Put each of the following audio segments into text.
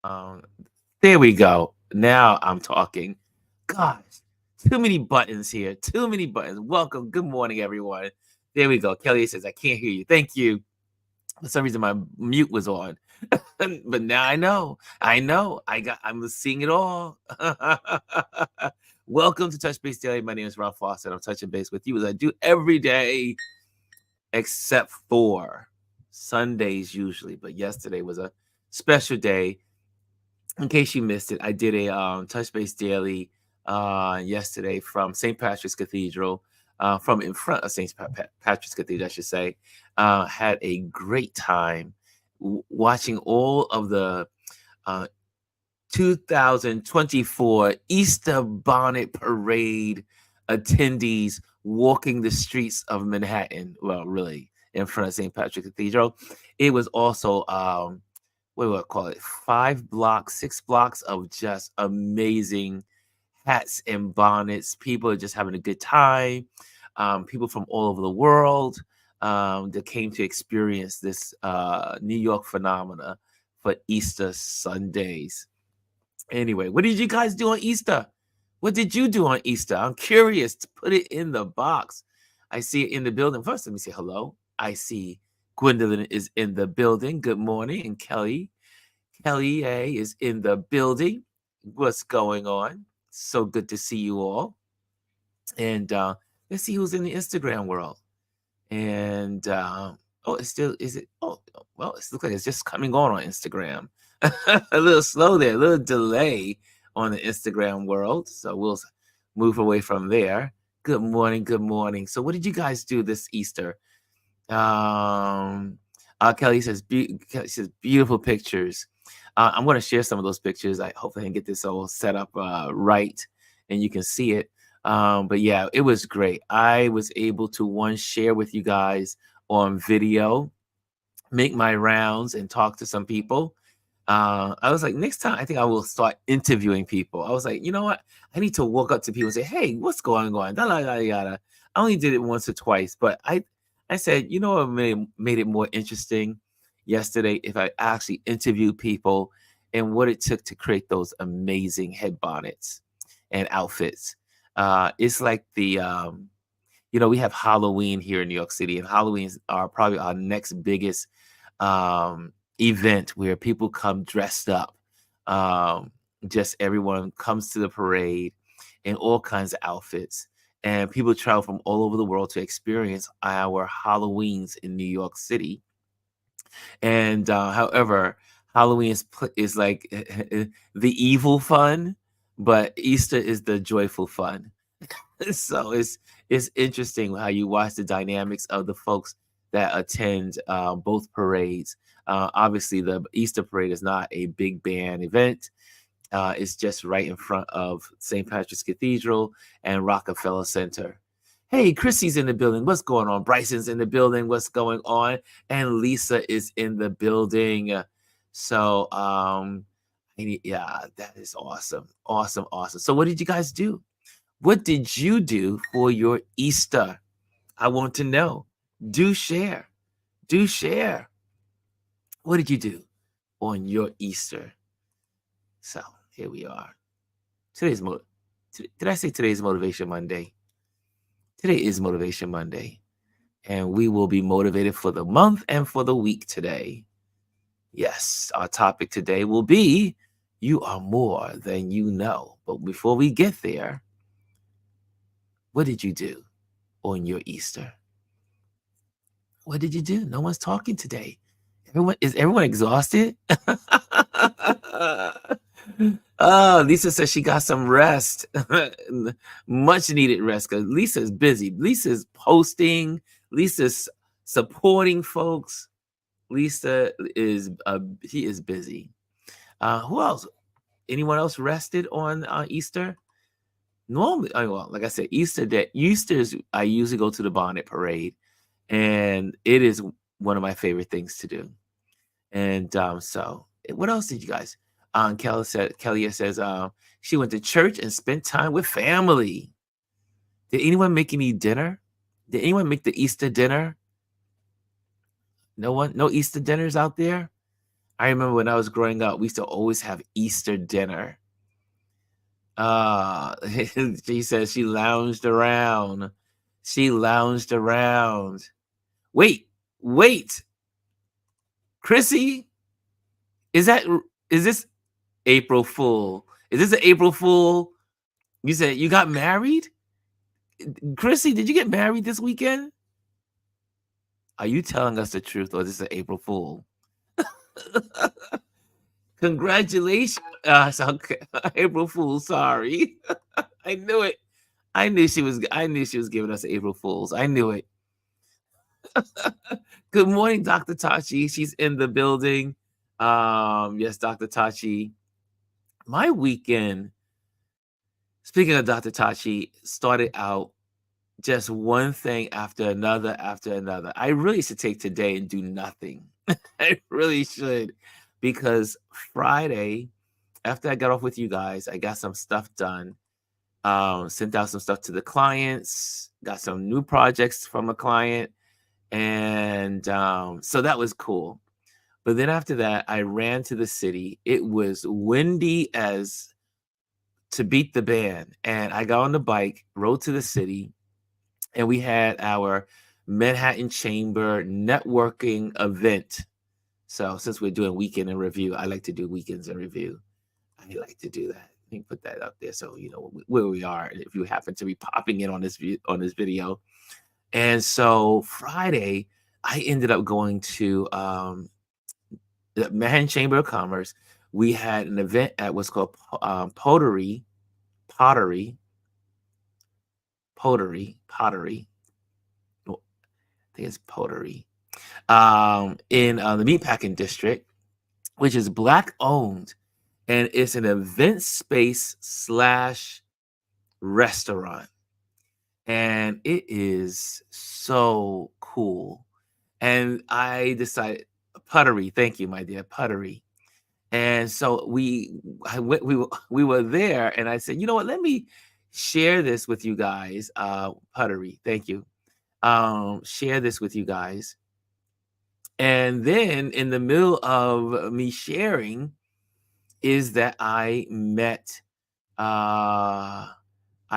Um, there we go. Now I'm talking. Gosh, too many buttons here. Too many buttons. Welcome. Good morning, everyone. There we go. Kelly says, I can't hear you. Thank you. For some reason, my mute was on. But now I know. I'm seeing it all. Welcome to Touch Base Daily. My name is Ralph Fawcett. I'm touching base with you as I do every day, except for Sundays usually. But yesterday was a special day. In case you missed it, I did a Touch Base Daily yesterday from St. Patrick's Cathedral, from in front of Patrick's Cathedral, I should say. Had a great time watching all of the uh, 2024 Easter Bonnet Parade attendees walking the streets of Manhattan. Well, really, in front of St. Patrick's Cathedral. It was also what do I call it? 5 blocks, 6 blocks of just amazing hats and bonnets. People are just having a good time. People from all over the world that came to experience this New York phenomena for Easter Sundays. Anyway, what did you guys do on Easter? What did you do on Easter? I'm curious. To put it in the box. I see it in the building. First, let me say hello. I see Gwendolyn is in the building. Good morning. And Kelly A is in the building. What's going on? So good to see you all. And let's see who's in the Instagram world. And oh, it's still is it? Oh, well, it looks like it's just coming on Instagram. A little slow there, a little delay on the Instagram world. So we'll move away from there. Good morning, good morning. So what did you guys do this Easter? Kelly says, Kelly says beautiful pictures. I'm going to share some of those pictures. I hope I can get this all set up right and you can see it. But yeah, it was great. I was able to share with you guys on video, make my rounds and talk to some people. I was like, next time I think I will start interviewing people. I was like, you know what? I need to walk up to people and say, hey, what's going on? Da, da, da, da, da. I only did it once or twice, but I said, you know what made it more interesting yesterday if I actually interviewed people and what it took to create those amazing head bonnets and outfits. It's like we have Halloween here in New York City, and Halloweens are probably our next biggest event where people come dressed up. Just everyone comes to the parade in all kinds of outfits. And people travel from all over the world to experience our Halloweens in New York City. And however, Halloween is like the evil fun, but Easter is the joyful fun. So it's interesting how you watch the dynamics of the folks that attend both parades. Obviously, the Easter parade is not a big band event. It's just right in front of St. Patrick's Cathedral and Rockefeller Center. Hey, Chrissy's in the building. What's going on? Bryson's in the building. What's going on? And Lisa is in the building. So, yeah, that is awesome. Awesome, awesome. So, what did you guys do? What did you do for your Easter? I want to know. Do share. Do share. What did you do on your Easter? So here we are. Did I say today's Motivation Monday? Today is Motivation Monday. And we will be motivated for the month and for the week today. Yes, our topic today will be you are more than you know. But before we get there, what did you do on your Easter? What did you do? No one's talking today. Is everyone exhausted? Oh, Lisa says she got some rest. Much needed rest because Lisa's busy. Lisa's posting. Lisa's supporting folks. Lisa is she is busy. Who else? Anyone else rested on Easter? Normally, well, like I said, Easter's I usually go to the bonnet parade, and it is one of my favorite things to do. And so what else did you guys? Kelly says she went to church and spent time with family. Did anyone make any dinner? Did anyone make the Easter dinner? No one? No Easter dinners out there? I remember when I was growing up, we used to always have Easter dinner. Uh, she says she lounged around. She lounged around. Wait, wait, Chrissy, is that is this April Fool? Is this an April Fool? You said you got married? Chrissy, did you get married this weekend? Are you telling us the truth or is this an April Fool? Congratulations. Okay. April Fool, sorry. I knew it. I knew she was giving us April Fools. I knew it. Good morning, Dr. Tachi. She's in the building. Yes, Dr. Tachi. My weekend, speaking of Dr. Tachi, started out just one thing after another after another. I really should take today and do nothing. I really should, because Friday, after I got off with you guys, I got some stuff done. Sent out some stuff to the clients, got some new projects from a client, and so that was cool. But then after that, I ran to the city. It was windy as to beat the band, and I got on the bike, rode to the city, and we had our Manhattan Chamber networking event. So since we're doing weekend in review, I like to do weekends in review. I like to do that. Let me put that up there so you know where we are if you happen to be popping in on this video. And so Friday, I ended up going to the Manhattan Chamber of Commerce. We had an event at what's called pottery, pottery. Oh, I think it's pottery. In the meatpacking district, which is black owned, and it's an event space slash restaurant, and it is so cool. And I decided pottery. Thank you, my dear, pottery. And so we were there, and I said, you know what? Let me share this with you guys. Pottery. Thank you. Share this with you guys. And then in the middle of me sharing, is that uh, I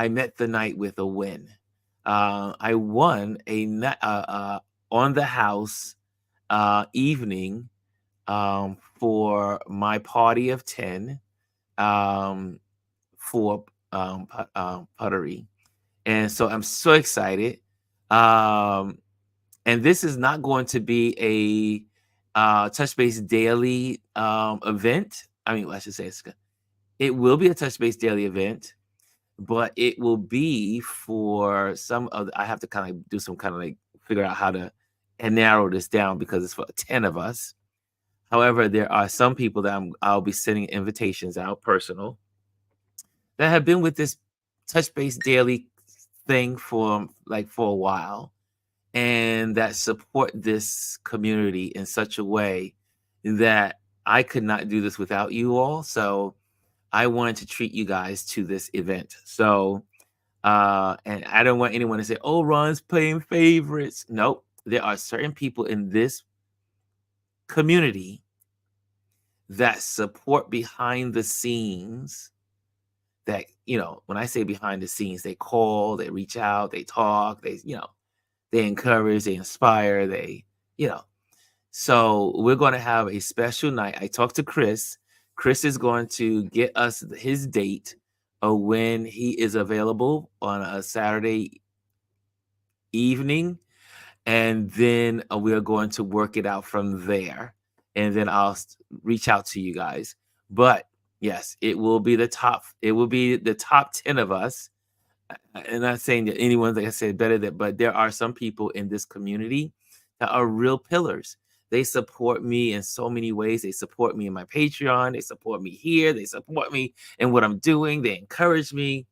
met the night with a win. I won on the house evening for my party of 10 um, for pottery. And so I'm so excited. Um, and this is not going to be a Touch Base Daily event. I mean, I should say it will be a Touch Base Daily event, but it will be for some of I have to kind of do some kind of like figure out how to and narrow this down because it's for 10 of us. However, there are some people that I'll be sending invitations out personal that have been with this Touch Base Daily thing for a while and that support this community in such a way that I could not do this without you all. So I wanted to treat you guys to this event. So and I don't want anyone to say, "Oh, Ron's playing favorites." Nope. There are certain people in this community that support behind the scenes that, when I say behind the scenes, they call, they reach out, they talk, they encourage, they inspire, you know. So we're going to have a special night. I talked to Chris. Chris is going to get us his date of when he is available on a Saturday evening. And then we are going to work it out from there. And then I'll reach out to you guys. But yes, it will be the top 10 of us. And not saying that anyone, like I said, better than, but there are some people in this community that are real pillars. They support me in so many ways. They support me in my Patreon. They support me here. They support me in what I'm doing. They encourage me.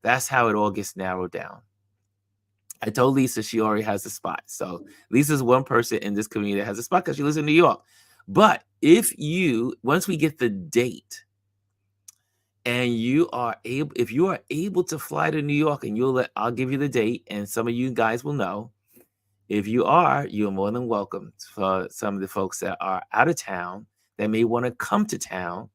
That's how it all gets narrowed down. I told Lisa she already has a spot. So Lisa's one person in this community that has a spot because she lives in New York. But once we get the date, and if you are able to fly to New York, and I'll give you the date, and some of you guys will know. If you are, you're more than welcome. For some of the folks that are out of town, that may want to come to town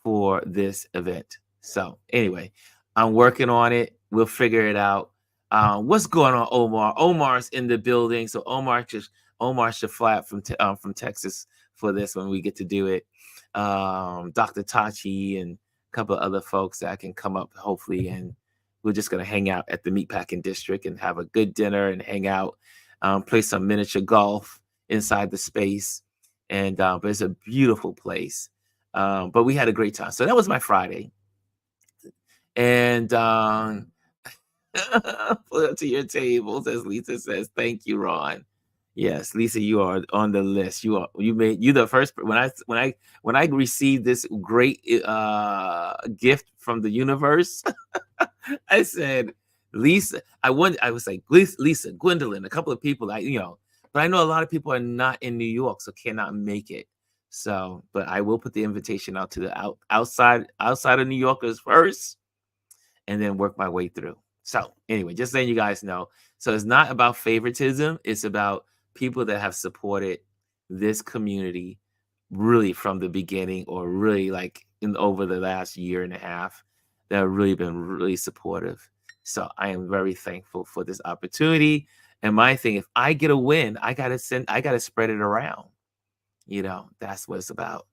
for this event. So anyway, I'm working on it. We'll figure it out. What's going on, Omar? Omar's in the building, so Omar should fly up from Texas for this when we get to do it. Dr. Tachi and a couple of other folks that can come up hopefully, and we're just gonna hang out at the Meatpacking District and have a good dinner and hang out, play some miniature golf inside the space, and but it's a beautiful place. But we had a great time. So that was my Friday, and pull up to your tables, as Lisa says. Thank you, Ron. Yes, Lisa, you are on the list. You the first when I received this great gift from the universe. I said, Lisa, I was like, Lisa, Gwendolyn, a couple of people but I know a lot of people are not in New York, so cannot make it. So, but I will put the invitation out to the outside of New Yorkers first, and then work my way through. So anyway, just letting you guys know. So it's not about favoritism. It's about people that have supported this community really from the beginning, or really like in over the last year and a half, that have really been really supportive. So I am very thankful for this opportunity. And my thing, if I get a win, I gotta spread it around. That's what it's about.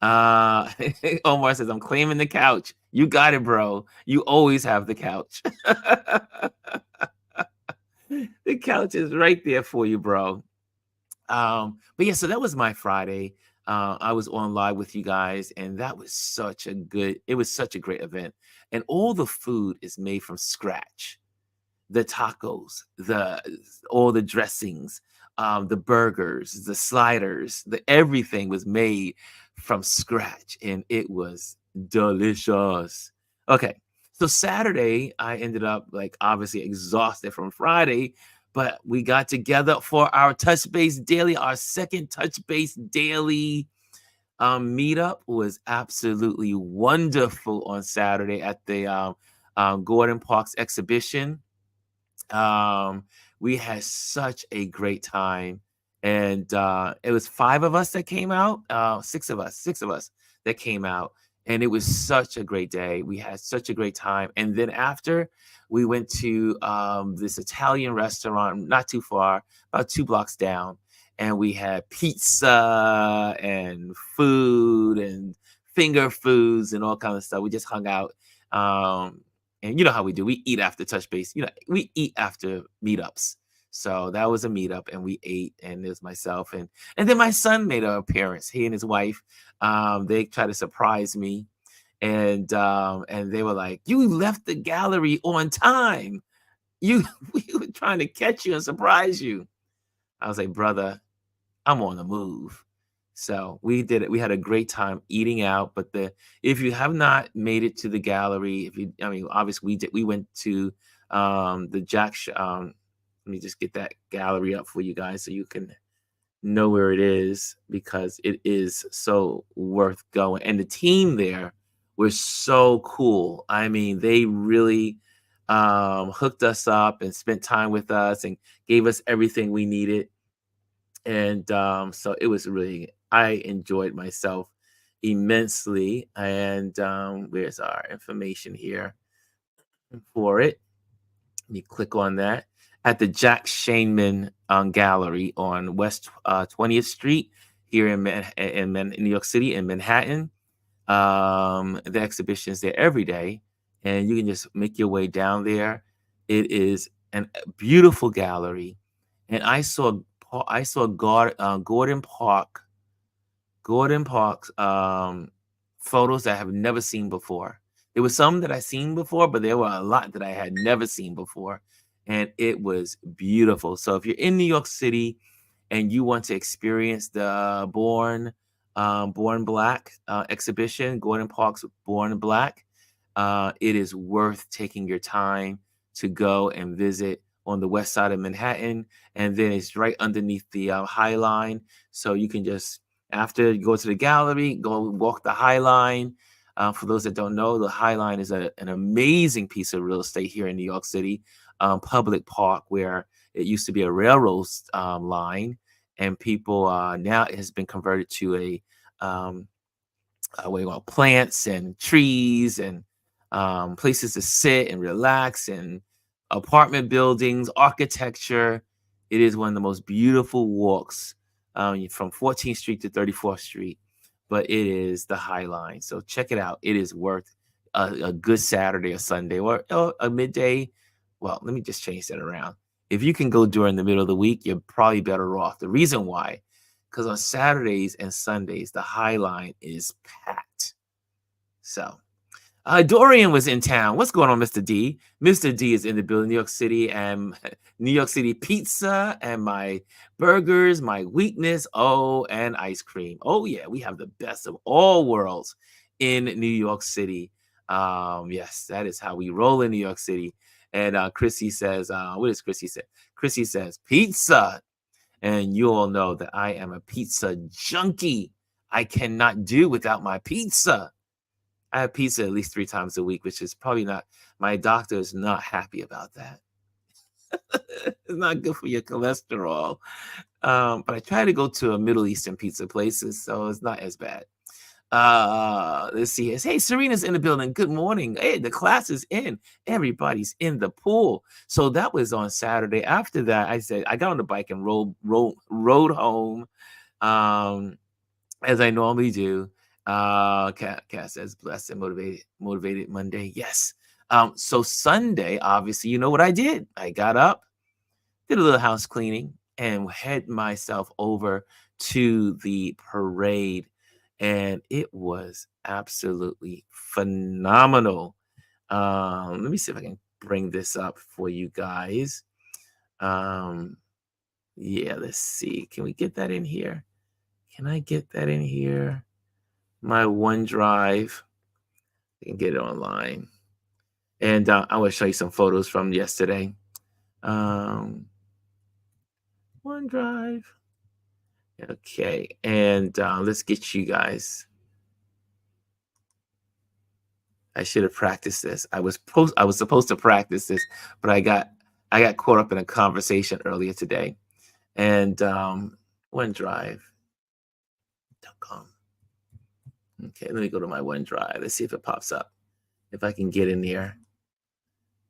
Omar says, I'm claiming the couch. You got it, bro. You always have the couch. The couch is right there for you, bro. But yeah, so that was my Friday. I was on live with you guys, and that was it was such a great event. And all the food is made from scratch. The tacos, all the dressings, the burgers, the sliders, everything was made from scratch, and it was delicious. Okay, so Saturday I ended up obviously exhausted from Friday, but we got together for our Touch Base Daily, our second Touch Base Daily meetup. Was absolutely wonderful on Saturday at the Gordon Parks exhibition. We had such a great time, and it was 5 of us that came out, 6 of us that came out, and it was such a great day. We had such a great time. And then after, we went to this Italian restaurant not too far, about 2 blocks down, and we had pizza and food and finger foods and all kinds of stuff. We just hung out. And you know how we do. We eat after Touch Base. We eat after meetups. So that was a meetup, and we ate, and it was myself and then my son made an appearance. He and his wife, they tried to surprise me, and they were like, "You left the gallery on time. We were trying to catch you and surprise you." I was like, "Brother, I'm on the move." So we did it. We had a great time eating out. But if you have not made it to the gallery, obviously we did. We went to the Jack. Let me just get that gallery up for you guys so you can know where it is, because it is so worth going. And the team there was so cool. I mean, they really hooked us up and spent time with us and gave us everything we needed. And so it was really, I enjoyed myself immensely. And where's our information here for it? Let me click on that. At the Jack Shainman Gallery on West 20th Street here in New York City, in Manhattan. The exhibition is there every day, and you can just make your way down there. It is a beautiful gallery, and I saw Gordon Parks photos that I have never seen before. There were some that I seen before, but there were a lot that I had never seen before, and it was beautiful. So if you're in New York City and you want to experience the Born Black exhibition, Gordon Parks Born Black, it is worth taking your time to go and visit on the west side of Manhattan. And then it's right underneath the High Line. So you can just, after you go to the gallery, go walk the High Line. For those that don't know, the High Line is an amazing piece of real estate here in New York City, public park, where it used to be a railroad line, and people now it has been converted to Um, where you want plants and trees and places to sit and relax and apartment buildings, architecture. It is one of the most beautiful walks from 14th Street to 34th Street, but it is the High Line. So check it out. It is worth a good Saturday or Sunday or a midday. Well, let me just change that around. If you can go during the middle of the week, you're probably better off. The reason why, because on Saturdays and Sundays, the High Line is packed. So, Dorian was in town. What's going on, Mr. D? Mr. D is in the building, New York City, and New York City pizza, and my burgers, my weakness. Oh, and ice cream. Oh, yeah, we have the best of all worlds in New York City. Yes, that is how we roll in New York City. And Chrissy says, what does Chrissy say? Chrissy says, pizza. And you all know that I am a pizza junkie. I cannot do without my pizza. I have pizza at least 3 times a week, which is probably not, my doctor is not happy about that. It's not good for your cholesterol. But I try to go to a Middle Eastern pizza places, so it's not as bad. Let's see. Hey, Serena's in the building. Good morning. Hey, the class is in. Everybody's in the pool. So that was on Saturday. After that, I said I got on the bike and rode home, as I normally do. Cass says blessed and motivated Monday. Yes. So Sunday, obviously, you know what I did? I got up, did a little house cleaning, and head myself over to the parade. And it was absolutely phenomenal. Let me see if I can bring this up for you guys. Yeah, let's see. Can we get that in here? Can I get that in here? My OneDrive. I can get it online. And I will show you some photos from yesterday. OneDrive. Okay, and let's get you guys. I should have practiced this. I was supposed to practice this, but I got caught up in a conversation earlier today. And OneDrive.com. Okay, let me go to my OneDrive. Let's see if it pops up. If I can get in there.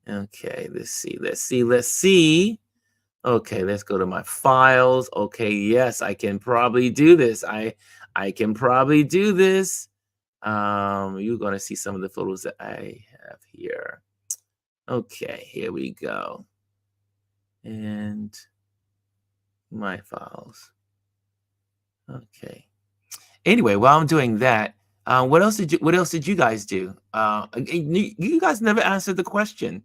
Okay, let's see. Okay, let's go to my files. Okay, yes, I can probably do this. I can probably do this. You're gonna see some of the photos that I have here. Okay, here we go. And my files. Okay. Anyway, while I'm doing that, what else did you guys do? You guys never answered the question.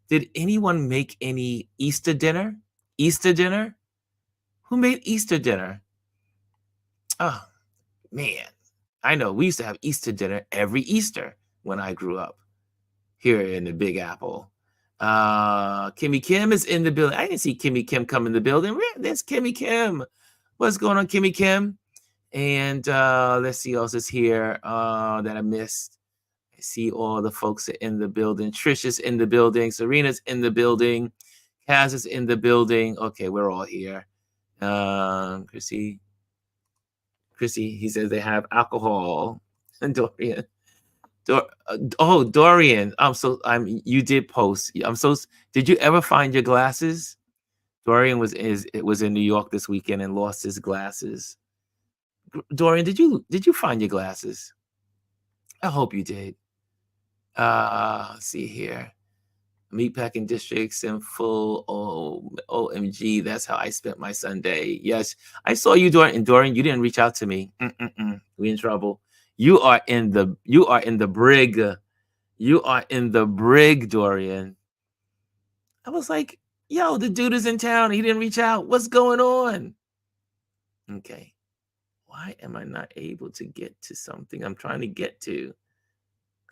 Did anyone make any Easter dinner? Easter dinner? Who made Easter dinner? Oh, man. I know we used to have Easter dinner every Easter when I grew up here in the Big Apple. Kimmy Kim is in the building. I didn't see Kimmy Kim come in the building. There's Kimmy Kim. What's going on, Kimmy Kim? And let's see who else is here that I missed. I see all the folks are in the building. Trish is in the building. Serena's in the building. Kaz is in the building. Okay, we're all here. Chrissy, he says they have alcohol. And Dorian. Dorian. You did post. Did you ever find your glasses? Dorian was in New York this weekend and lost his glasses. Dorian, did you find your glasses? I hope you did. Let's see here. Meatpacking districts in full. Oh, OMG, that's how I spent my Sunday. Yes, I saw you, Dorian. And Dorian, you didn't reach out to me. We in trouble. You are in the brig. You are in the brig, Dorian. I was like, yo, the dude is in town. He didn't reach out. What's going on? Okay. Why am I not able to get to something I'm trying to get to?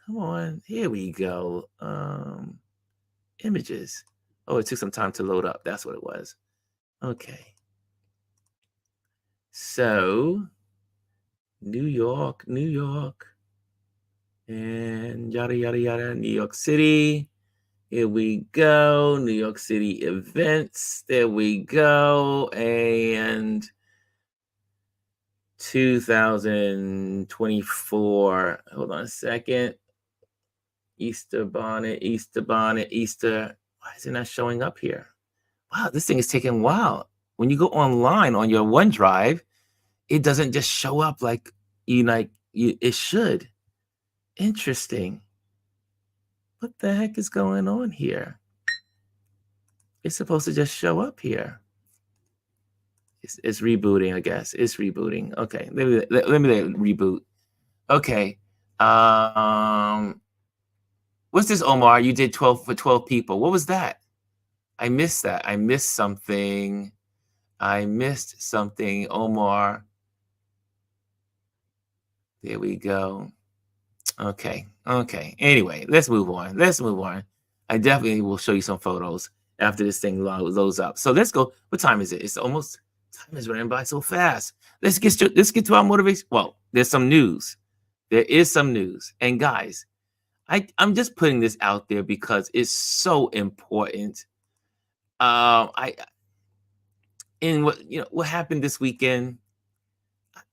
Come on. Here we go. Images. Oh, it took some time to load up. That's what it was. Okay. So, New York, and yada, yada, yada, New York City. Here we go. New York City events. There we go. And 2024. Hold on a second. Easter bonnet, Easter. Why is it not showing up here? Wow, this thing is taking a while. When you go online on your OneDrive, it doesn't just show up like it should. Interesting. What the heck is going on here? It's supposed to just show up here. It's rebooting, I guess. It's rebooting. Okay, let me reboot. Okay. What's this, Omar? You did 12 for 12 people. What was that? I missed that. I missed something. Omar. There we go. Okay. Anyway, let's move on. I definitely will show you some photos after this thing loads up. So let's go. What time is it? It's almost, time is running by so fast. Let's get to our motivation. Well, there's some news. There is some news. And guys, I'm just putting this out there because it's so important. I in what happened this weekend.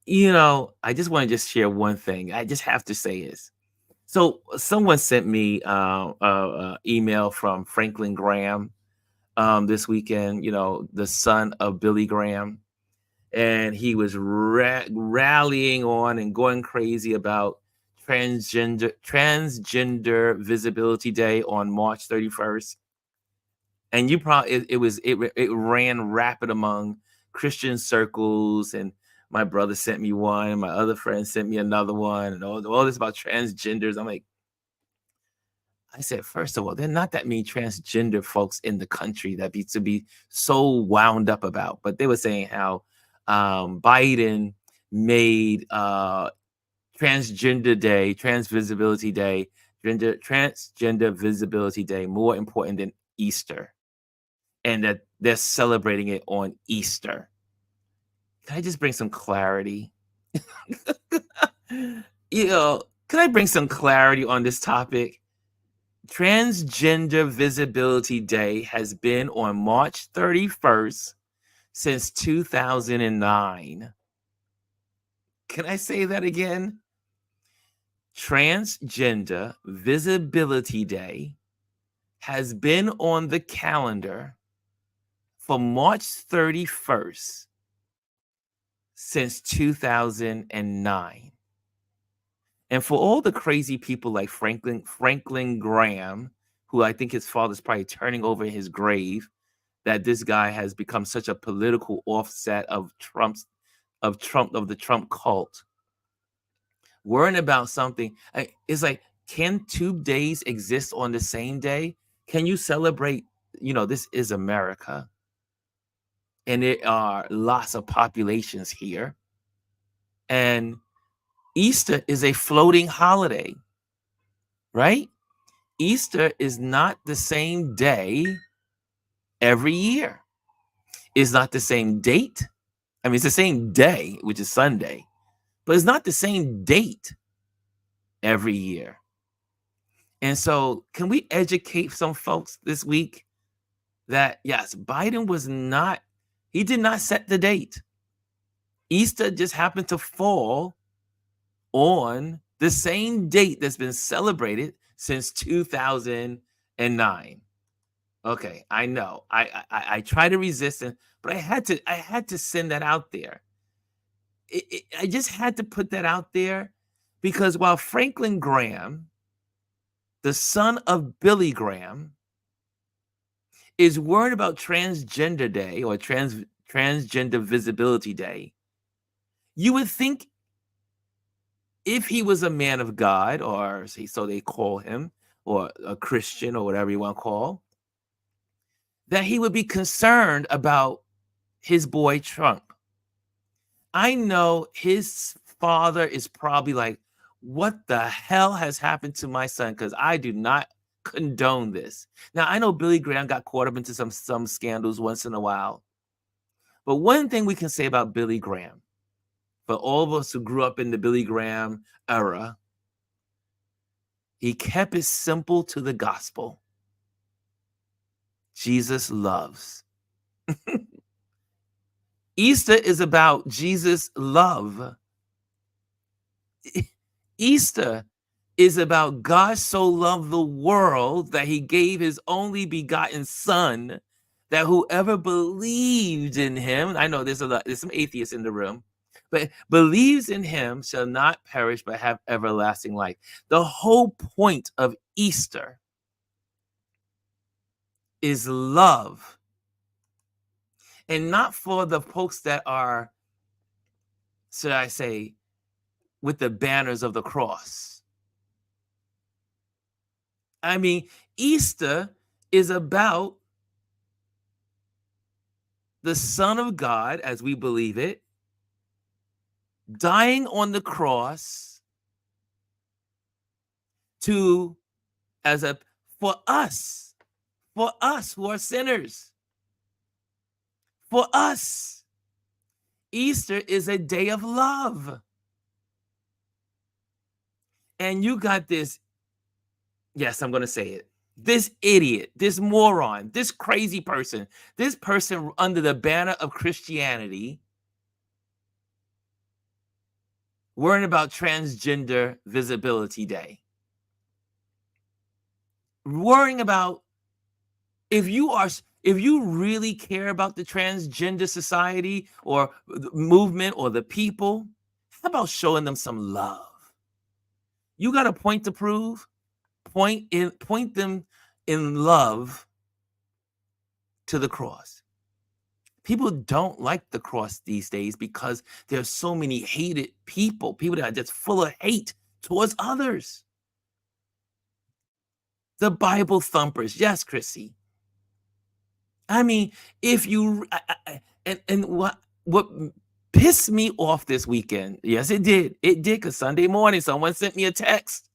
I just want to just share one thing. I just have to say this. So someone sent me email from Franklin Graham this weekend. The son of Billy Graham, and he was rallying on and going crazy about transgender visibility day on March 31st. And you probably it ran rapid among Christian circles, and my brother sent me one, and my other friend sent me another one, and all this about transgenders. I said, first of all, there are not that many transgender folks in the country that to be so wound up about. But they were saying how Biden made transgender day, trans visibility day, transgender visibility day more important than Easter, and that they're celebrating it on Easter. Can I just bring some clarity? Can I bring some clarity on this topic? Transgender Visibility Day has been on March 31st since 2009. Can I say that again? Transgender Visibility Day has been on the calendar for March 31st since 2009. And for all the crazy people like Franklin Graham, who I think his father's probably turning over in his grave, that this guy has become such a political offset of the Trump cult, worrying about something. It's like, can 2 days exist on the same day? Can you celebrate? This is America, and there are lots of populations here, and Easter is a floating holiday, right? Easter is not the same day every year. It's not the same date. I mean, it's the same day, which is Sunday, but it's not the same date every year. And so, can we educate some folks this week that, yes, Biden he did not set the date. Easter just happened to fall on the same date that's been celebrated since 2009. Okay, I know. I try to resist it, but I had to send that out there. I just had to put that out there because while Franklin Graham, the son of Billy Graham, is worried about Transgender Day or Transgender Visibility Day, you would think if he was a man of God, or so they call him, or a Christian, or whatever you want to call, that he would be concerned about his boy Trump. I know his father is probably like, what the hell has happened to my son? Because I do not condone this. Now, I know Billy Graham got caught up into some scandals once in a while. But one thing we can say about Billy Graham, for all of us who grew up in the Billy Graham era, he kept it simple to the gospel. Jesus loves. Easter is about Jesus' love. Easter is about God so loved the world that he gave his only begotten son, that whoever believed in him, I know there's some atheists in the room, but believes in him shall not perish but have everlasting life. The whole point of Easter is love, and not for the folks that are, should I say, with the banners of the cross. I mean, Easter is about the Son of God, as we believe it, dying on the cross to, as a, for us who are sinners, for us. Easter is a day of love. And you got this, yes, I'm going to say it, this idiot, this moron, this crazy person, this person under the banner of Christianity worrying about Transgender Visibility Day. Worrying about, if you really care about the transgender society or the movement or the people, how about showing them some love? You got a point to prove? Point them in love to the cross. People don't like the cross these days because there's so many hated people that are just full of hate towards others. The Bible thumpers. Yes, Chrissy. I mean, if you, and what pissed me off this weekend, yes, it did, because Sunday morning, someone sent me a text.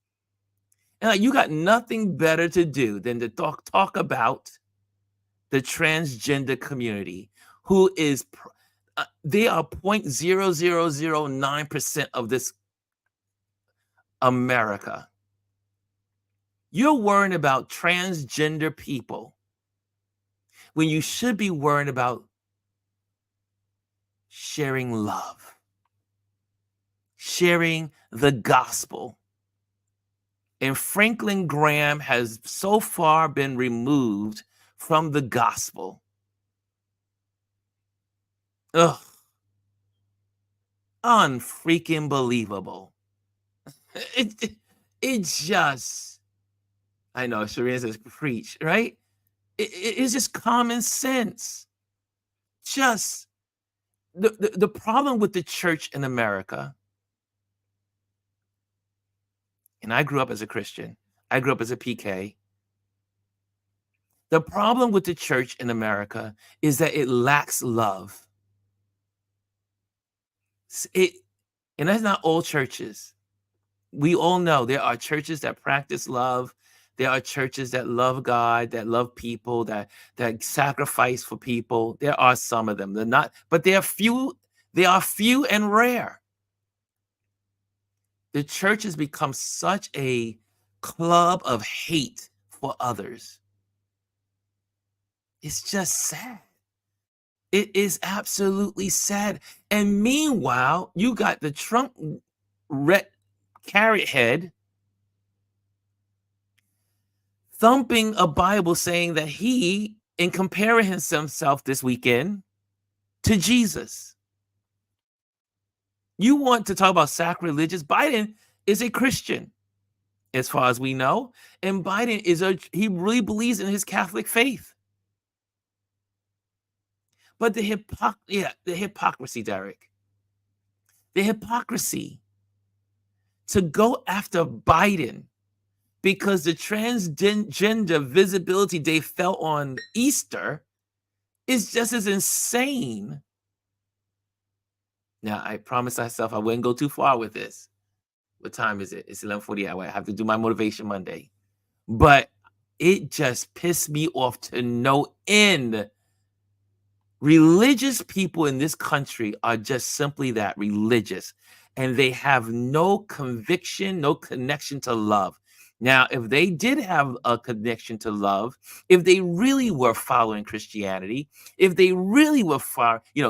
And you got nothing better to do than to talk about the transgender community, who is, they are 0.0009% of this America. You're worrying about transgender people when you should be worrying about sharing love, sharing the gospel. And Franklin Graham has so far been removed from the gospel. Ugh. Unfreaking believable. It just, I know, Sharina says preach, right? It's just common sense. Just the problem with the church in America, and I grew up as a Christian, I grew up as a PK. The problem with the church in America is that it lacks love. And that's not all churches. We all know there are churches that practice love. There are churches that love God, that love people, that sacrifice for people. There are some of them. They're not, but they are few and rare. The church has become such a club of hate for others. It's just sad. It is absolutely sad. And meanwhile, you got the Trump carrot head thumping a Bible saying that he, in comparing himself this weekend to Jesus. You want to talk about sacrilegious? Biden is a Christian, as far as we know. And Biden he really believes in his Catholic faith. But the hypocrisy, Derek. The hypocrisy to go after Biden because the Transgender Visibility Day fell on Easter is just as insane. Now, I promised myself I wouldn't go too far with this. What time is it? It's 11:48. I have to do my Motivation Monday. But it just pissed me off to no end. Religious people in this country are just simply that, religious. And they have no conviction, no connection to love. Now, if they did have a connection to love, if they really were following Christianity, if they really were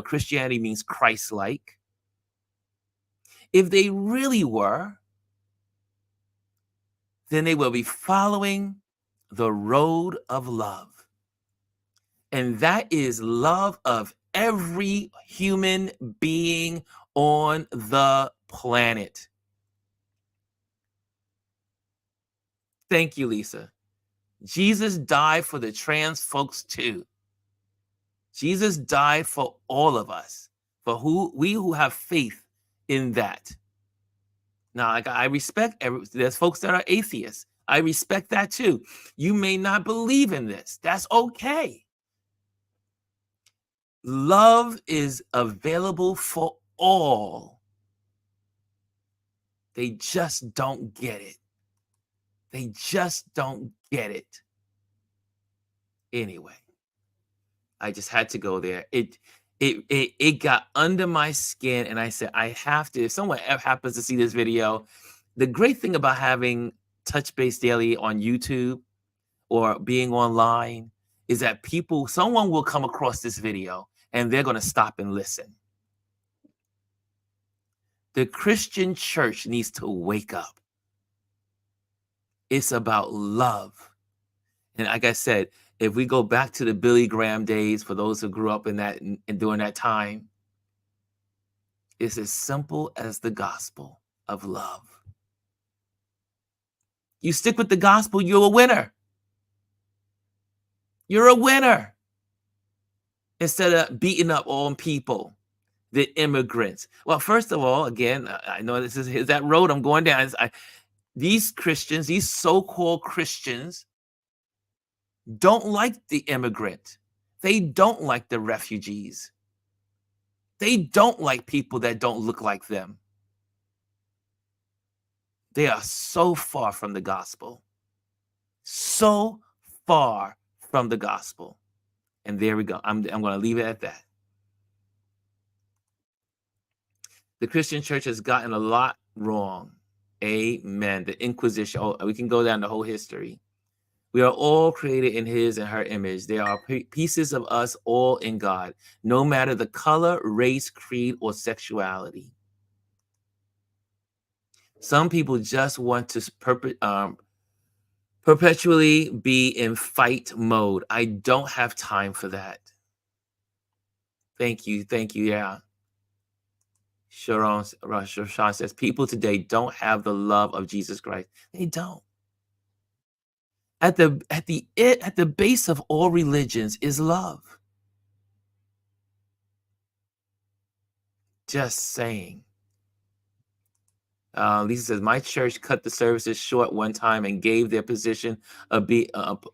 Christianity means Christ-like. If they really were, then they will be following the road of love. And that is love of every human being on the planet. Thank you, Lisa. Jesus died for the trans folks too. Jesus died for all of us, for who have faith in that. Now, like, I respect there's folks that are atheists. I respect that too. You may not believe in this. That's okay. Love is available for all. They just don't get it. They just don't get it. Anyway, I just had to go there. It got under my skin, and I said, I have to. If someone ever happens to see this video, the great thing about having Touch Base Daily on YouTube or being online is that someone will come across this video and they're going to stop and listen. The Christian church needs to wake up. It's about love. And like I said, if we go back to the Billy Graham days, for those who grew up in that and during that time, it's as simple as the gospel of love. You stick with the gospel, you're a winner. You're a winner. Instead of beating up on people, the immigrants. Well, first of all, again, I know this is that road I'm going down. These Christians, these so-called Christians, don't like the immigrant. They don't like the refugees. They don't like people that don't look like them. They are so far from the gospel. So far from the gospel. And there we go. I'm going to leave it at that. The Christian church has gotten a lot wrong. Amen. The Inquisition. Oh, we can go down the whole history. We are all created in his and her image. There are pieces of us all in God, no matter the color, race, creed, or sexuality. Some people just want to perpetually be in fight mode. I don't have time for that. Thank you. Thank you. Yeah. Sharon says, people today don't have the love of Jesus Christ. They don't. At the base of all religions is love. Just saying. Lisa says, my church cut the services short one time and gave their position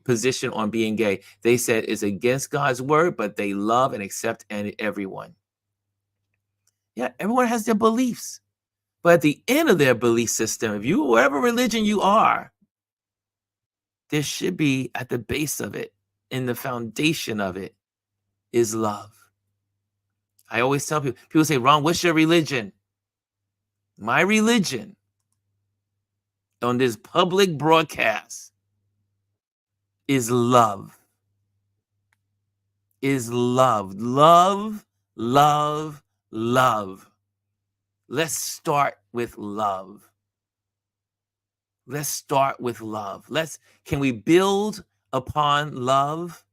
position on being gay. They said it's against God's word, but they love and accept everyone. Yeah, everyone has their beliefs. But at the end of their belief system, whatever religion you are, there should be at the base of it, in the foundation of it, is love. I always tell people say, Ron, what's your religion? My religion on this public broadcast is love. Is love. Love, love, love. Let's start with love. Let's start with love. Can we build upon love?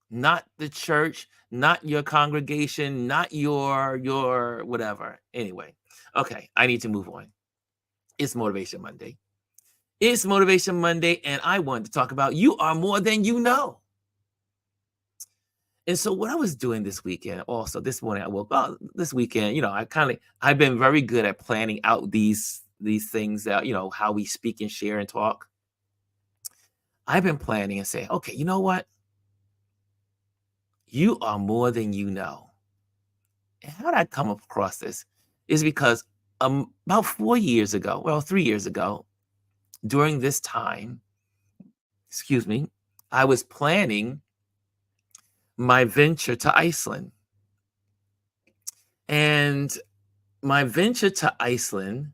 Not the church, not your congregation, not your whatever. Anyway, okay, I need to move on. It's Motivation Monday. It's Motivation Monday, and I wanted to talk about you are more than you know. And so what I was doing this weekend, also this morning, I woke up this weekend, I've been very good at planning out these things that, how we speak and share and talk. I've been planning and saying, okay, you know what? You are more than you know. And how did I come across this? Is because about 3 years ago, during this time, I was planning my venture to Iceland. And my venture to Iceland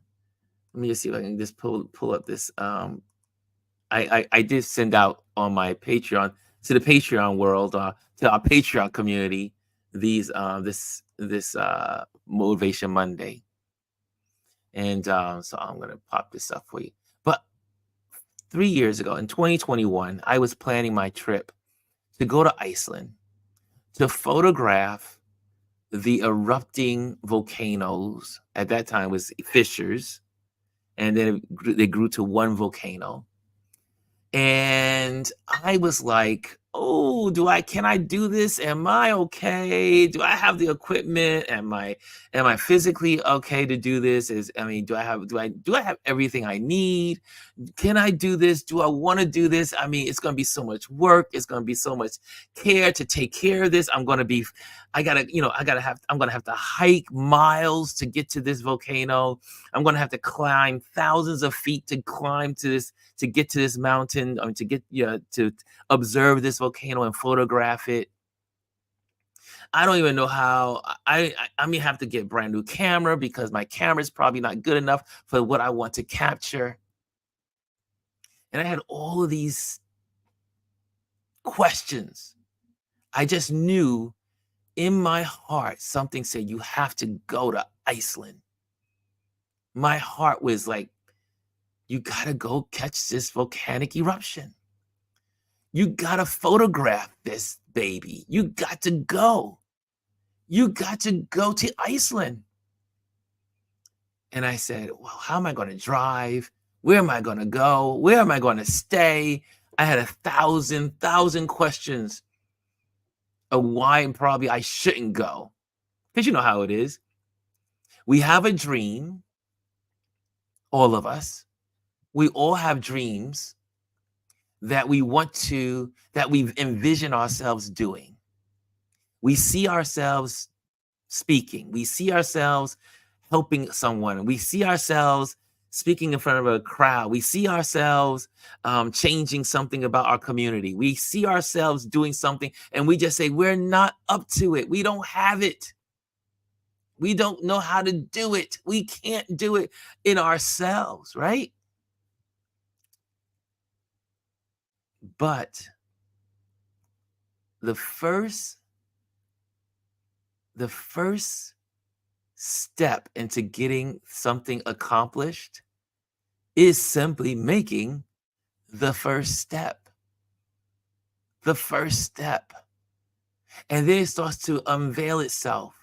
Let me just see if I can just pull up this. I did send out on my Patreon to the Patreon world, to our Patreon community, these this Motivation Monday, and so I'm gonna pop this up for you. But 3 years ago, in 2021, I was planning my trip to go to Iceland to photograph the erupting volcanoes. At that time, it was fissures, and then they grew to one volcano. And I was like, "Oh, can I do this? Am I okay? Do I have the equipment? Am I physically okay to do this? Do I have everything I need? Can I do this? Do I want to do this? I mean, it's going to be so much work. It's going to be so much care to take care of this. I'm going to have to hike miles to get to this volcano. I'm going to have to climb thousands of feet to climb to get to this mountain, to get to observe this volcano and photograph it. I don't even know how. I may have to get a brand new camera because my camera is probably not good enough for what I want to capture. And I had all of these questions. I just knew in my heart something said, you have to go to Iceland. My heart was like, you got to go catch this volcanic eruption. You got to photograph this baby. You got to go. You got to go to Iceland. And I said, well, how am I going to drive? Where am I going to go? Where am I going to stay? I had 1,000 questions of why and probably I shouldn't go. Because you know how it is. We have a dream, all of us. We all have dreams that we envision ourselves doing. We see ourselves speaking. We see ourselves helping someone. We see ourselves speaking in front of a crowd. We see ourselves changing something about our community. We see ourselves doing something and we just say, we're not up to it. We don't have it. We don't know how to do it. We can't do it in ourselves, right? But the first step into getting something accomplished is simply making the first step. The first step. And then it starts to unveil itself.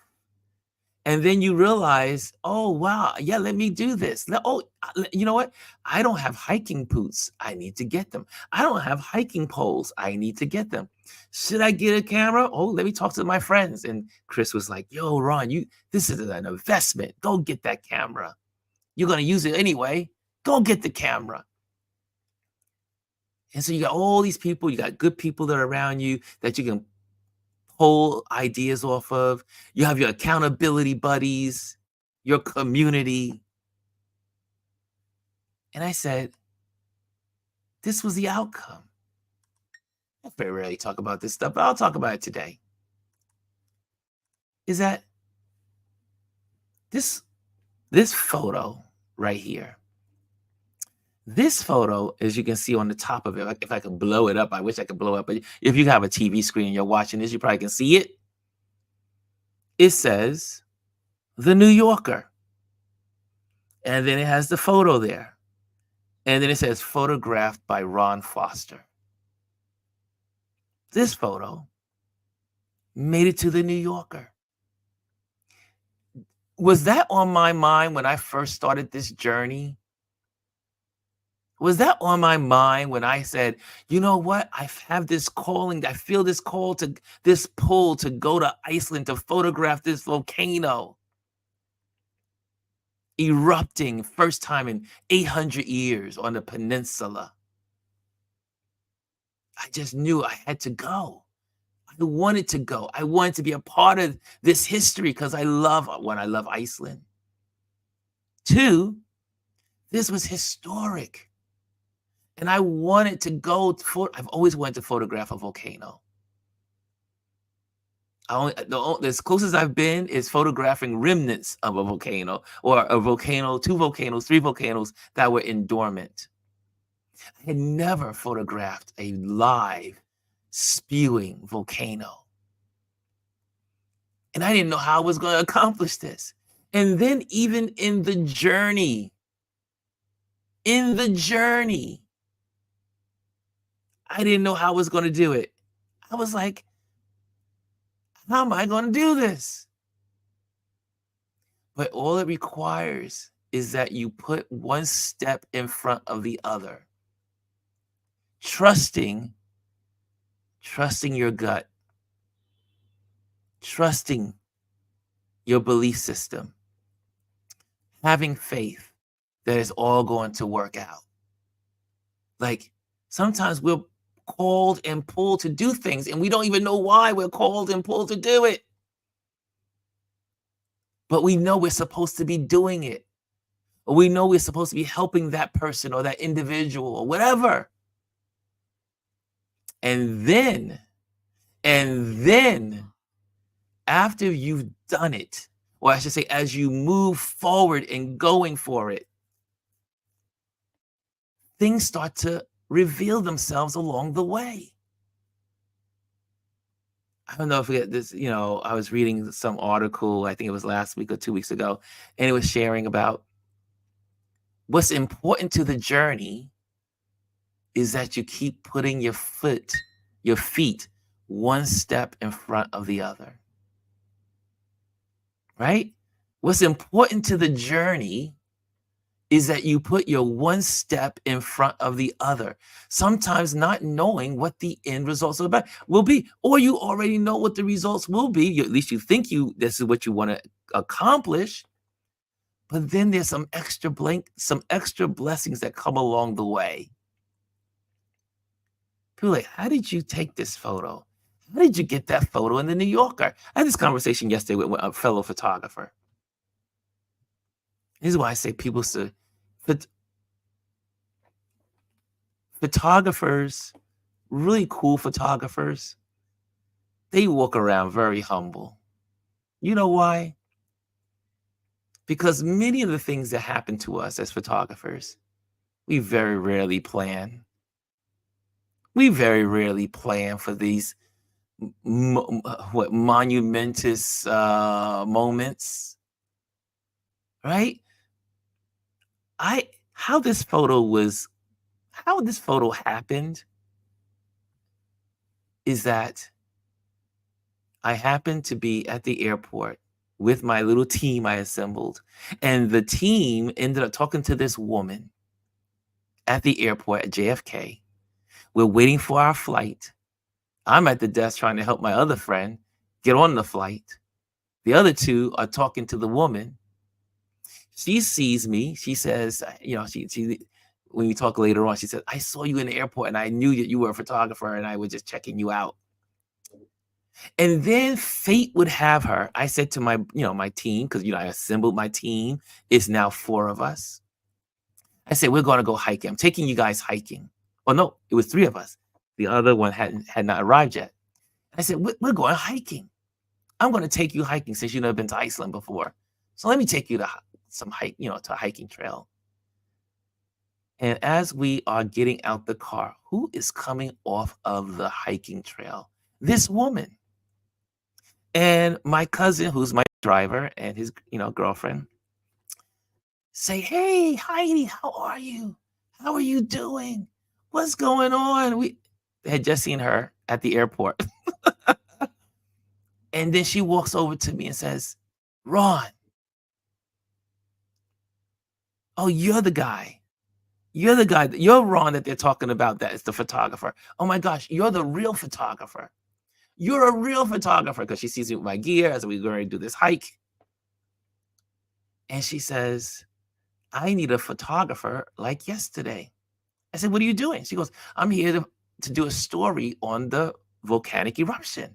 And then you realize, oh, wow, yeah, let me do this. You know what? I don't have hiking boots. I need to get them. I don't have hiking poles. I need to get them. Should I get a camera? Oh, let me talk to my friends. And Chris was like, yo, Ron, this is an investment. Go get that camera. You're going to use it anyway. Go get the camera. And so you got all these people, you got good people that are around you that you can pull ideas off of. You have your accountability buddies, your community. And I said, this was the outcome. I very rarely talk about this stuff, but I'll talk about it today. Is that this photo right here? This photo, as you can see on the top of it, if I could blow it up, I wish I could blow it up, but if you have a TV screen and you're watching this, you probably can see it. It says, The New Yorker. And then it has the photo there. And then it says, photographed by Ron Foster. This photo made it to The New Yorker. Was that on my mind when I first started this journey? Was that on my mind when I said, you know what? I have this calling. I feel this pull to go to Iceland to photograph this volcano erupting first time in 800 years on the peninsula. I just knew I had to go. I wanted to go. I wanted to be a part of this history because I love Iceland. 2, this was historic. And I wanted to go I've always wanted to photograph a volcano. As close as I've been is photographing remnants of a volcano, or a volcano, two volcanoes, three volcanoes that were in dormant. I had never photographed a live spewing volcano. And I didn't know how I was going to accomplish this. And then even in the journey, I didn't know how I was going to do it. I was like, how am I going to do this? But all it requires is that you put one step in front of the other. Trusting your gut, trusting your belief system, having faith that it's all going to work out. Like, sometimes we're called and pulled to do things, and we don't even know why we're called and pulled to do it. But we know we're supposed to be doing it. Or we know we're supposed to be helping that person or that individual or whatever. And then, after you've done it, or I should say, as you move forward and going for it, things start to reveal themselves along the way. I don't know if we get this, I was reading some article, I think it was last week or 2 weeks ago, and it was sharing about what's important to the journey is that you keep putting your feet one step in front of the other. Right? What's important to the journey is that you put your one step in front of the other, sometimes not knowing what the end results will be, or you already know what the results will be. At least you think this is what you want to accomplish. But then there's some extra blessings that come along the way. People are like, how did you take this photo? How did you get that photo in the New Yorker? I had this conversation yesterday with a fellow photographer. This is why I say photographers, really cool photographers, they walk around very humble. You know why? Because many of the things that happen to us as photographers, we very rarely plan. We very rarely plan for these monumentous moments, right? How this photo happened is that I happened to be at the airport with my little team I assembled, and the team ended up talking to this woman at the airport at JFK. We're waiting for our flight. I'm at the desk trying to help my other friend get on the flight. The other two are talking to the woman. She sees me. She says, when we talk later on, she said, I saw you in the airport and I knew that you were a photographer and I was just checking you out. And then fate would have her. I said to my team, because, I assembled my team. It's now 4 of us. I said, we're going to go hiking. I'm taking you guys hiking. Oh, no, it was 3 of us. The other one had not arrived yet. I said, we're going hiking. I'm going to take you hiking since you've never been to Iceland before. So let me take you to to a hiking trail. And as we are getting out the car, who is coming off of the hiking trail? This woman. And my cousin, who's my driver, and his girlfriend, say, hey, Heidi, how are you? How are you doing? What's going on? We had just seen her at the airport. And then she walks over to me and says, Ron, oh, you're the guy. You're the guy. You're Ron that they're talking about. That is the photographer. Oh my gosh, you're the real photographer. You're a real photographer, because she sees me with my gear as we're going to do this hike. And she says, I need a photographer like yesterday. I said, what are you doing? She goes, I'm here to do a story on the volcanic eruption.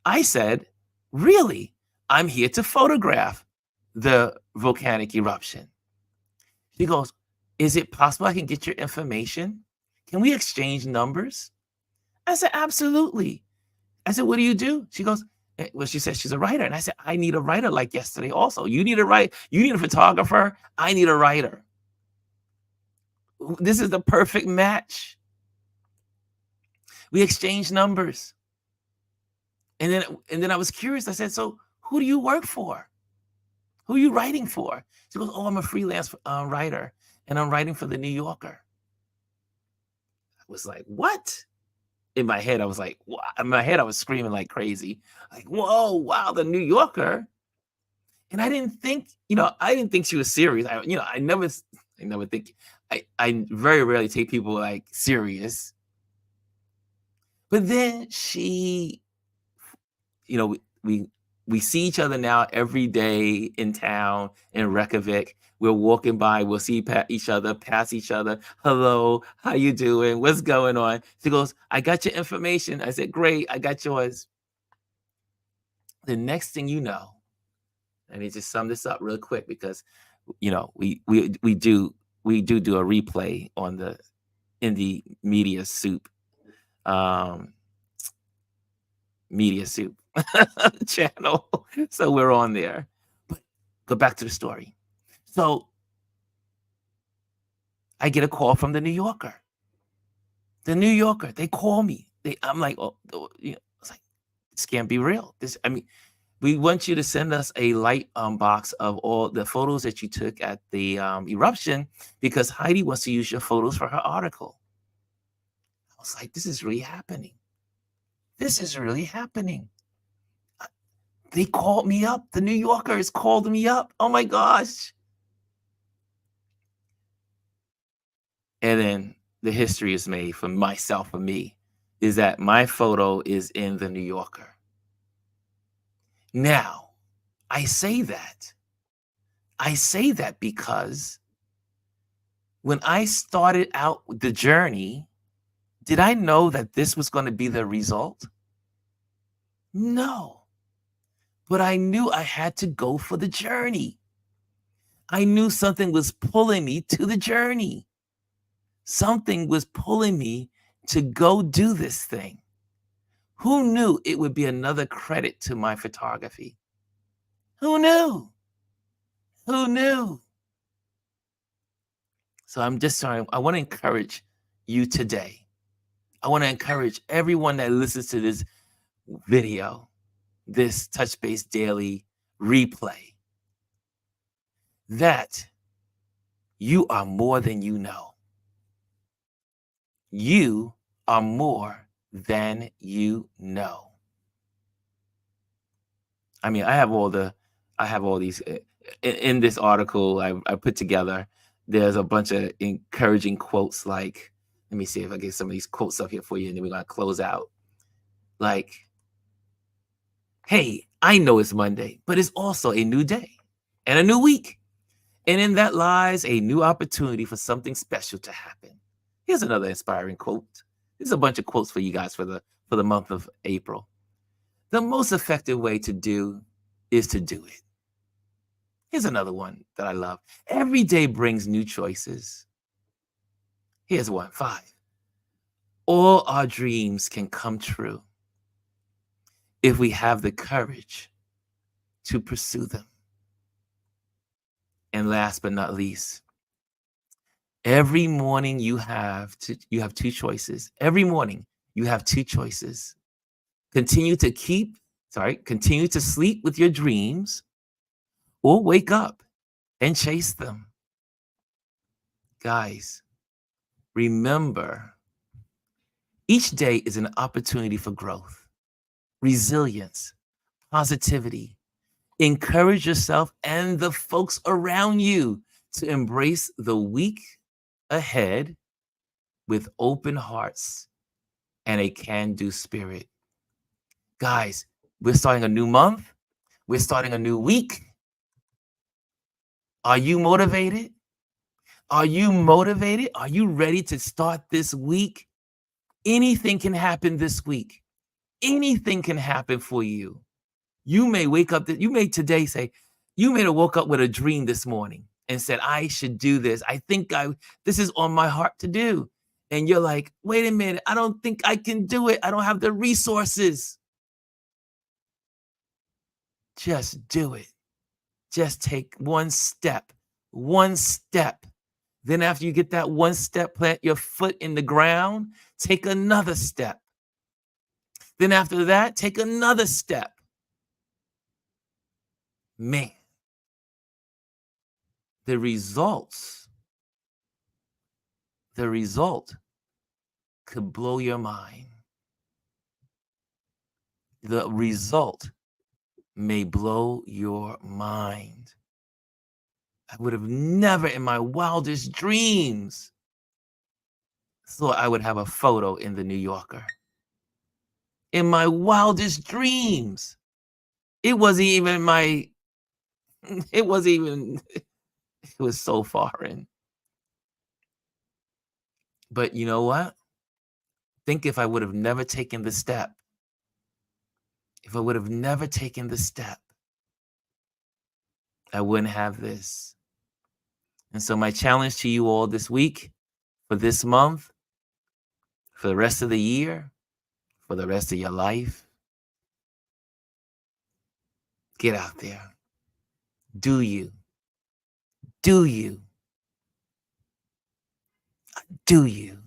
I said, really? I'm here to photograph the volcanic eruption. She goes, is it possible I can get your information? Can we exchange numbers? I said, absolutely. I said, what do you do? She goes, well, she said she's a writer. And I said, I need a writer like yesterday also. You need a writer. You need a photographer. I need a writer. This is the perfect match. We exchanged numbers. And then I was curious. I said, so who do you work for? Who are you writing for? She goes, oh, I'm a freelance writer, and I'm writing for the New Yorker. I was like, what? In my head, I was like, wow. In my head, I was screaming like crazy. Like, whoa, wow, the New Yorker. And I didn't think, I didn't think she was serious. I never think, I very rarely take people like serious. But then she, we see each other now every day in town in Reykjavik. We're walking by, we'll see each other, pass each other. Hello, how you doing? What's going on? She goes, I got your information. I said, great, I got yours. The next thing you know, let me just sum this up real quick because we do a replay on the Indie Media Soup Media Soup channel. So we're on there. But go back to the story. So I get a call from the New Yorker. The New Yorker, they call me. I'm like, it's like, this can't be real. We want you to send us a light box of all the photos that you took at the eruption because Heidi wants to use your photos for her article. I was like, this is really happening. This is really happening. They called me up. The New Yorkers called me up. Oh my gosh. And then the history is made for myself, for me, is that my photo is in the New Yorker. Now, I say that because when I started out the journey, did I know that this was going to be the result? No. But I knew I had to go for the journey. I knew something was pulling me to the journey. Something was pulling me to go do this thing. Who knew it would be another credit to my photography? Who knew? Who knew? So I'm just sorry. I want to encourage you today. I want to encourage everyone that listens to this video, this TouchBase Daily replay, that you are more than you know. You are more than you know. I mean, I have all these in this article I put together. There's a bunch of encouraging quotes. Like, let me see if I get some of these quotes up here for you, and then we're gonna close out. Like, hey, I know it's Monday, but it's also a new day and a new week. And in that lies a new opportunity for something special to happen. Here's another inspiring quote. There's a bunch of quotes for you guys for the month of April. The most effective way to do is to do it. Here's another one that I love. Every day brings new choices. Here's one, 5. All our dreams can come true if we have the courage to pursue them. And last but not least, every morning you have 2 choices. Every morning you have 2 choices. Continue to sleep with your dreams, or wake up and chase them. Guys, remember, each day is an opportunity for growth, resilience, positivity. Encourage yourself and the folks around you to embrace the week ahead with open hearts and a can-do spirit. Guys, we're starting a new month. We're starting a new week. Are you motivated? Are you motivated? Are you ready to start this week? Anything can happen this week. Anything can happen for you. You may wake up, you may today say, you may have woke up with a dream this morning and said, I should do this. I think this is on my heart to do. And you're like, wait a minute, I don't think I can do it. I don't have the resources. Just do it. Just take one step. One step. Then after you get that one step, plant your foot in the ground, take another step. Then after that, take another step. Man, the results, the result could blow your mind. The result may blow your mind. I would have never in my wildest dreams thought I would have a photo in the New Yorker. In my wildest dreams. It wasn't even my, it wasn't even, it was so foreign. But you know what? Think if I would have never taken the step, if I would have never taken the step, I wouldn't have this. And so my challenge to you all this week, for this month, for the rest of the year, for the rest of your life, get out there. Do you? Do you? Do you?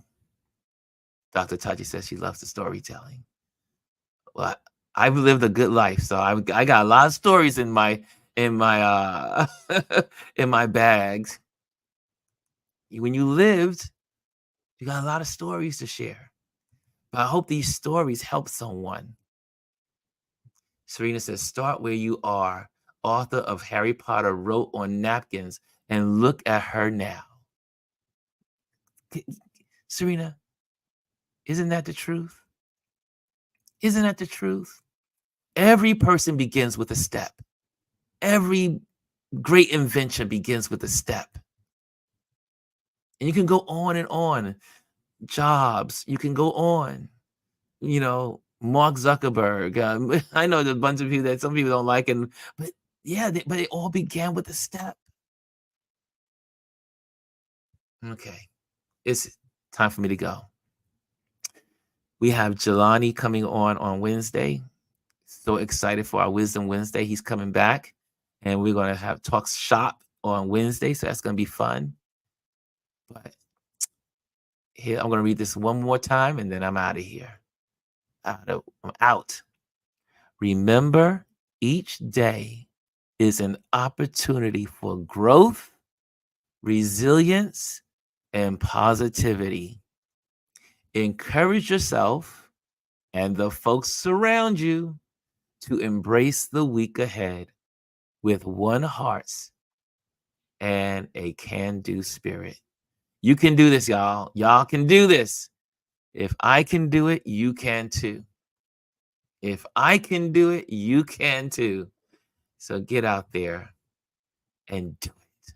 Dr. Tachi says she loves the storytelling. Well, I've lived a good life, so I got a lot of stories in my in my bags. When you lived, you got a lot of stories to share. But I hope these stories help someone. Serena says, start where you are. Author of Harry Potter wrote on napkins, and look at her now. Serena, isn't that the truth? Isn't that the truth? Every person begins with a step. Every great invention begins with a step. And you can go on and on. Jobs, you can go on. You know, Mark Zuckerberg. I know there's a bunch of people that some people don't like, but yeah, but it all began with a step. Okay, it's time for me to go. We have Jelani coming on Wednesday. So excited for our Wisdom Wednesday. He's coming back, and we're going to have Talk Shop on Wednesday, so that's going to be fun. But here, I'm going to read this one more time, and then I'm out of here. I'm out. Remember, each day is an opportunity for growth, resilience, and positivity. Encourage yourself and the folks around you to embrace the week ahead with one heart and a can-do spirit. You can do this, y'all. Y'all can do this. If I can do it, you can too. If I can do it, you can too. So get out there and do it.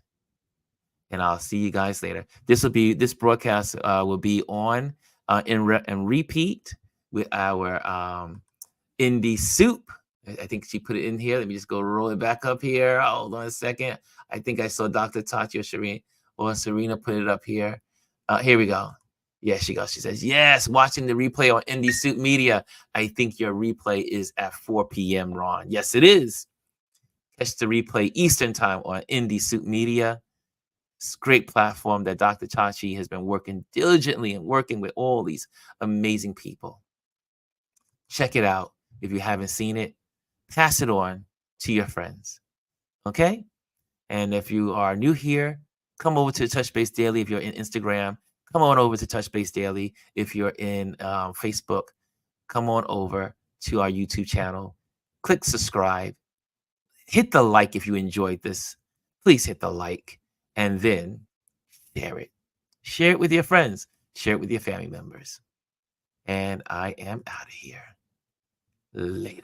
And I'll see you guys later. This broadcast will be on and repeat with our Indie Soup. I think she put it in here. Let me just go roll it back up here. Hold on a second. I think I saw Dr. Tati or Serena put it up here. Here we go. Yes, she goes. She says, yes, watching the replay on Indie Soup Media. I think your replay is at 4 p.m., Ron. Yes, it is. Catch the replay Eastern time on Indie Soup Media. It's a great platform that Dr. Tachi has been working diligently and working with all these amazing people. Check it out. If you haven't seen it, pass it on to your friends. Okay? And if you are new here, come over to Touch Base Daily. If you're in Instagram, come on over to Touch Base Daily. If you're in Facebook, come on over to our YouTube channel. Click subscribe. Hit the like if you enjoyed this. Please hit the like and then share it. Share it with your friends. Share it with your family members. And I am out of here. Later.